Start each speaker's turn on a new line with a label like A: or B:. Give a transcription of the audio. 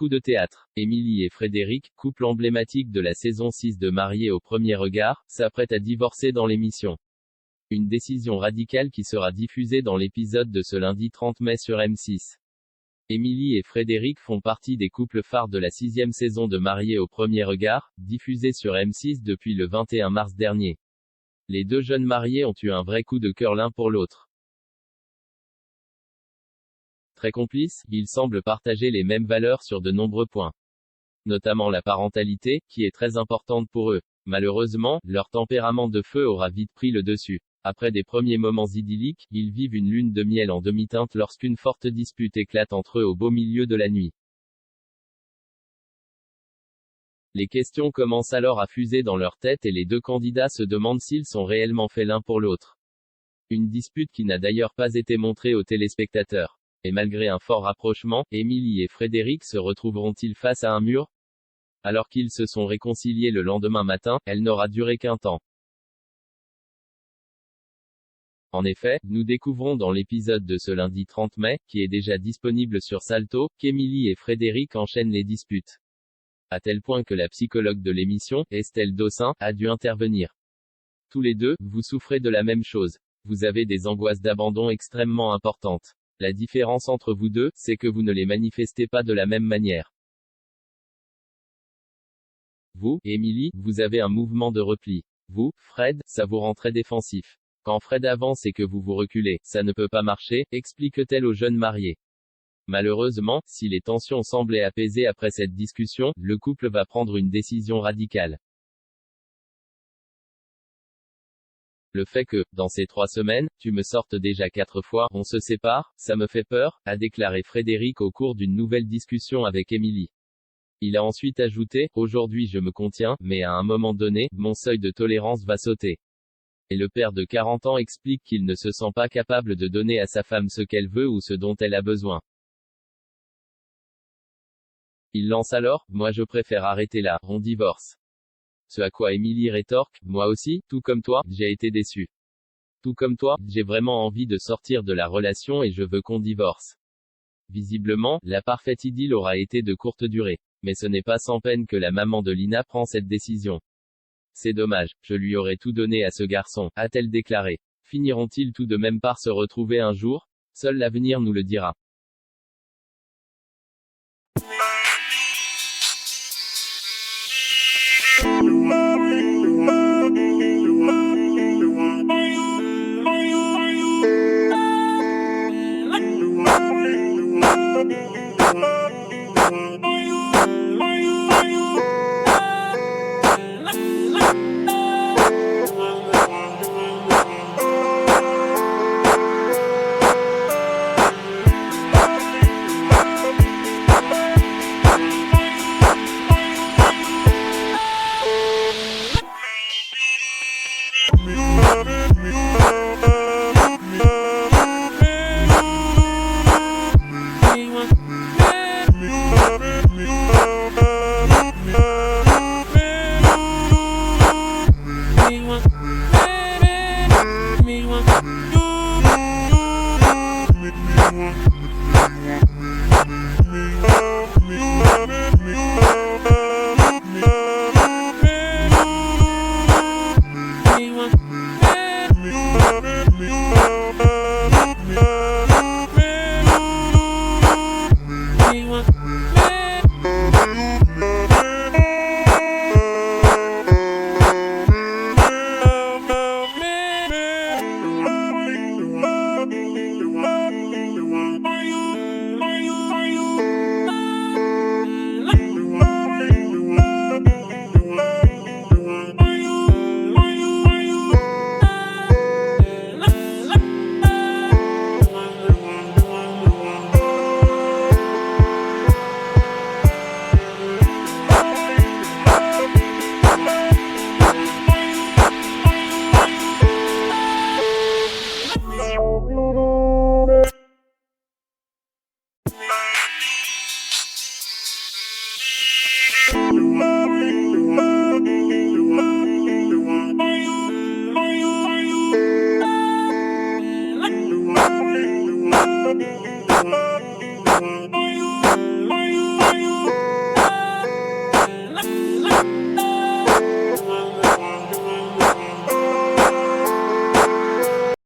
A: coup de théâtre. Émilie et Frédéric, couple emblématique de la saison 6 de Mariés au premier regard, s'apprêtent à divorcer dans l'émission. Une décision radicale qui sera diffusée dans l'épisode de ce lundi 30 mai sur M6. Émilie et Frédéric font partie des couples phares de la 6e saison de Mariés au premier regard, diffusée sur M6 depuis le 21 mars dernier. Les deux jeunes mariés ont eu un vrai coup de cœur l'un pour l'autre. Très complices, ils semblent partager les mêmes valeurs sur de nombreux points. Notamment la parentalité, qui est très importante pour eux. Malheureusement, leur tempérament de feu aura vite pris le dessus. Après des premiers moments idylliques, ils vivent une lune de miel en demi-teinte lorsqu'une forte dispute éclate entre eux au beau milieu de la nuit. Les questions commencent alors à fuser dans leur tête et les deux candidats se demandent s'ils sont réellement faits l'un pour l'autre. Une dispute qui n'a d'ailleurs pas été montrée aux téléspectateurs. Et malgré un fort rapprochement, Émilie et Frédéric se retrouveront-ils face à un mur? Alors qu'ils se sont réconciliés le lendemain matin, elle n'aura duré qu'un temps. En effet, nous découvrons dans l'épisode de ce lundi 30 mai, qui est déjà disponible sur Salto, qu'Émilie et Frédéric enchaînent les disputes. À tel point que la psychologue de l'émission, Estelle Dossin, a dû intervenir. Tous les deux, vous souffrez de la même chose. Vous avez des angoisses d'abandon extrêmement importantes. La différence entre vous deux, c'est que vous ne les manifestez pas de la même manière. Vous, Émilie, vous avez un mouvement de repli. Vous, Fred, ça vous rend très défensif. Quand Fred avance et que vous vous reculez, ça ne peut pas marcher, explique-t-elle aux jeunes mariés. Malheureusement, si les tensions semblaient apaisées après cette discussion, le couple va prendre une décision radicale. Le fait que, dans ces 3 semaines, tu me sortes déjà 4 fois, on se sépare, ça me fait peur, a déclaré Frédéric au cours d'une nouvelle discussion avec Émilie. Il a ensuite ajouté, aujourd'hui je me contiens, mais à un moment donné, mon seuil de tolérance va sauter. Et le père de 40 ans explique qu'il ne se sent pas capable de donner à sa femme ce qu'elle veut ou ce dont elle a besoin. Il lance alors, moi je préfère arrêter là, on divorce. Ce à quoi Émilie rétorque, moi aussi, tout comme toi, j'ai été déçue. Tout comme toi, j'ai vraiment envie de sortir de la relation et je veux qu'on divorce. Visiblement, la parfaite idylle aura été de courte durée. Mais ce n'est pas sans peine que la maman de Lina prend cette décision. C'est dommage, je lui aurais tout donné à ce garçon, a-t-elle déclaré. Finiront-ils tout de même par se retrouver un jour? Seul l'avenir nous le dira.
B: Bye.